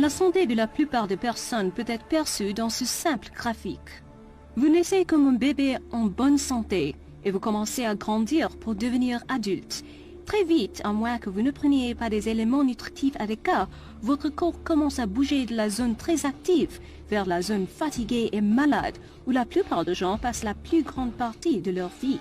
La santé de la plupart des personnes peut être perçue dans ce simple graphique. Vous naissez comme un bébé en bonne santé et vous commencez à grandir pour devenir adulte. Très vite, à moins que vous ne preniez pas des éléments nutritifs adéquats, votre corps commence à bouger de la zone très active vers la zone fatiguée et malade, où la plupart des gens passent la plus grande partie de leur vie.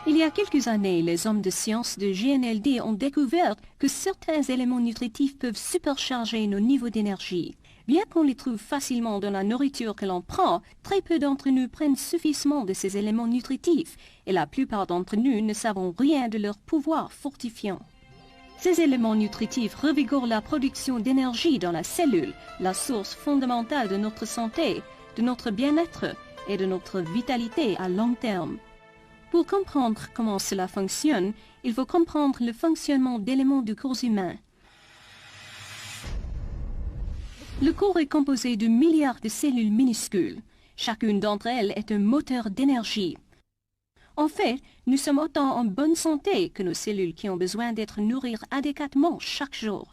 Il y a quelques années, les hommes de science de GNLD ont découvert que certains éléments nutritifs peuvent supercharger nos niveaux d'énergie. Bien qu'on les trouve facilement dans la nourriture que l'on prend, très peu d'entre nous prennent suffisamment de ces éléments nutritifs et la plupart d'entre nous ne savons rien de leur pouvoir fortifiant. Ces éléments nutritifs revigorent la production d'énergie dans la cellule, la source fondamentale de notre santé, de notre bien-être et de notre vitalité à long terme. Pour comprendre comment cela fonctionne, il faut comprendre le fonctionnement d'éléments du corps humain. Le corps est composé de milliards de cellules minuscules. Chacune d'entre elles est un moteur d'énergie. En fait, nous sommes autant en bonne santé que nos cellules qui ont besoin d'être nourries adéquatement chaque jour.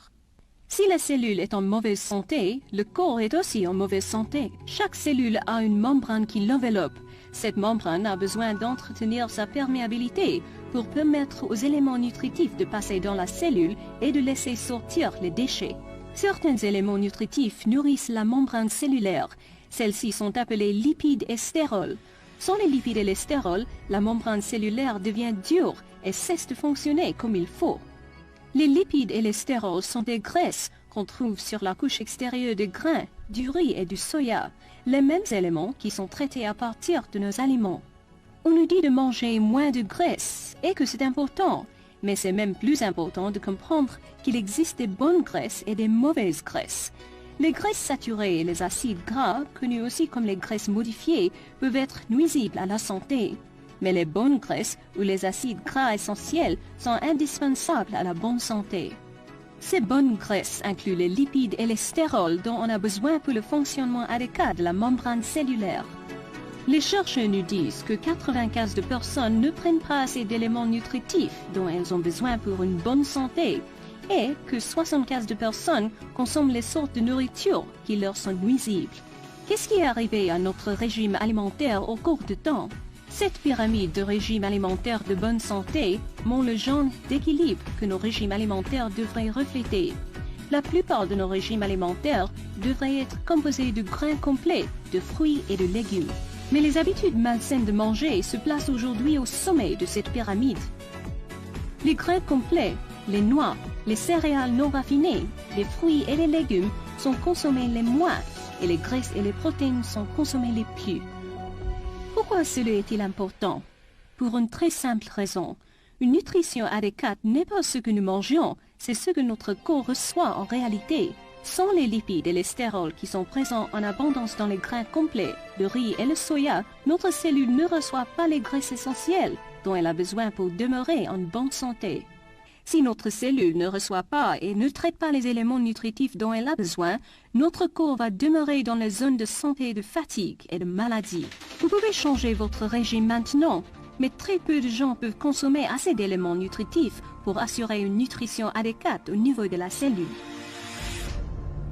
Si la cellule est en mauvaise santé, le corps est aussi en mauvaise santé. Chaque cellule a une membrane qui l'enveloppe. Cette membrane a besoin d'entretenir sa perméabilité pour permettre aux éléments nutritifs de passer dans la cellule et de laisser sortir les déchets. Certains éléments nutritifs nourrissent la membrane cellulaire. Celles-ci sont appelées lipides et stérols. Sans les lipides et les stérols, la membrane cellulaire devient dure et cesse de fonctionner comme il faut. Les lipides et les stérols sont des graisses qu'on trouve sur la couche extérieure des grains, du riz et du soya, les mêmes éléments qui sont traités à partir de nos aliments. On nous dit de manger moins de graisse et que c'est important. Mais c'est même plus important de comprendre qu'il existe des bonnes graisses et des mauvaises graisses. Les graisses saturées et les acides gras, connus aussi comme les graisses modifiées, peuvent être nuisibles à la santé. Mais les bonnes graisses ou les acides gras essentiels sont indispensables à la bonne santé. Ces bonnes graisses incluent les lipides et les stérols dont on a besoin pour le fonctionnement adéquat de la membrane cellulaire. Les chercheurs nous disent que 95% de personnes ne prennent pas assez d'éléments nutritifs dont elles ont besoin pour une bonne santé et que 75% de personnes consomment les sortes de nourriture qui leur sont nuisibles. Qu'est-ce qui est arrivé à notre régime alimentaire au cours du temps? Cette pyramide de régime alimentaire de bonne santé montre le genre d'équilibre que nos régimes alimentaires devraient refléter. La plupart de nos régimes alimentaires devraient être composés de grains complets, de fruits et de légumes. Mais les habitudes malsaines de manger se placent aujourd'hui au sommet de cette pyramide. Les grains complets, les noix, les céréales non raffinées, les fruits et les légumes sont consommés les moins et les graisses et les protéines sont consommées les plus. Pourquoi cela est-il important? Pour une très simple raison. Une nutrition adéquate n'est pas ce que nous mangeons, c'est ce que notre corps reçoit en réalité. Sans les lipides et les stérols qui sont présents en abondance dans les grains complets, le riz et le soya, notre cellule ne reçoit pas les graisses essentielles dont elle a besoin pour demeurer en bonne santé. Si notre cellule ne reçoit pas et ne traite pas les éléments nutritifs dont elle a besoin, notre corps va demeurer dans les zones de santé de fatigue et de maladie. Vous pouvez changer votre régime maintenant, mais très peu de gens peuvent consommer assez d'éléments nutritifs pour assurer une nutrition adéquate au niveau de la cellule.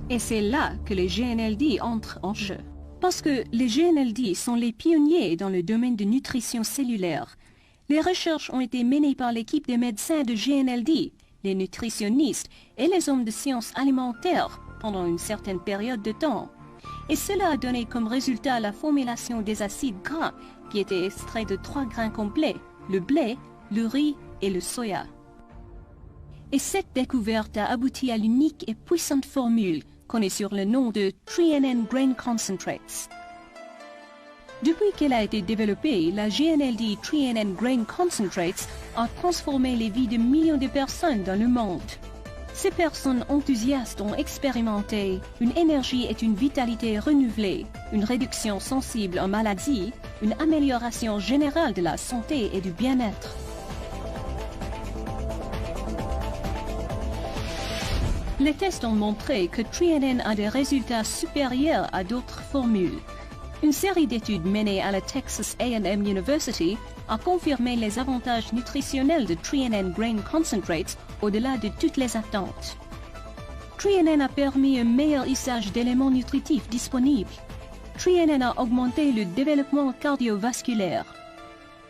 Et c'est là que les GNLD entrent en jeu. Parce que les GNLD sont les pionniers dans le domaine de nutrition cellulaire. Les recherches ont été menées par l'équipe des médecins de GNLD, les nutritionnistes et les hommes de sciences alimentaires pendant une certaine période de temps. Et cela a donné comme résultat la formulation des acides gras qui étaient extraits de 3 grains complets, le blé, le riz et le soya. Et cette découverte a abouti à l'unique et puissante formule connue sur le nom de 3NN Grain Concentrates. Depuis qu'elle a été développée, la GNLD 3NN Grain Concentrates a transformé les vies de millions de personnes dans le monde. Ces personnes enthousiastes ont expérimenté une énergie et une vitalité renouvelée, une réduction sensible en maladies, une amélioration générale de la santé et du bien-être. Les tests ont montré que 3NN a des résultats supérieurs à d'autres formules. Une série d'études menées à la Texas A&M University a confirmé les avantages nutritionnels de 3NN Grain Concentrates au-delà de toutes les attentes. TriNN a permis un meilleur usage d'éléments nutritifs disponibles. TriNN a augmenté le développement cardiovasculaire.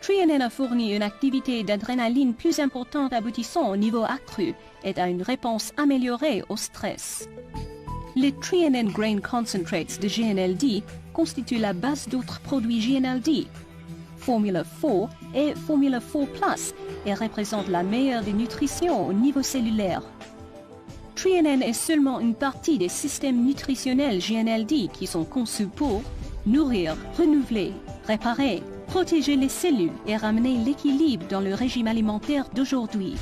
TriNN a fourni une activité d'adrénaline plus importante aboutissant au niveau accru et à une réponse améliorée au stress. Les TriNN Grain Concentrates de GNLD constituent la base d'autres produits GNLD, Formula 4 et Formula 4 Plus, et représentent la meilleure des nutritions au niveau cellulaire. TriNN est seulement une partie des systèmes nutritionnels GNLD qui sont conçus pour nourrir, renouveler, réparer, protéger les cellules et ramener l'équilibre dans le régime alimentaire d'aujourd'hui.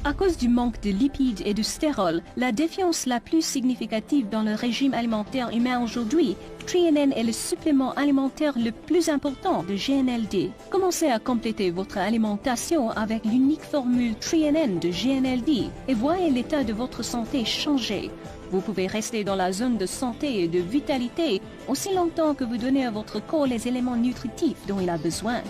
À cause du manque de lipides et de stérols, la défiance la plus significative dans le régime alimentaire humain aujourd'hui, TriNN est le supplément alimentaire le plus important de GNLD. Commencez à compléter votre alimentation avec l'unique formule TriNN de GNLD et voyez l'état de votre santé changer. Vous pouvez rester dans la zone de santé et de vitalité aussi longtemps que vous donnez à votre corps les éléments nutritifs dont il a besoin.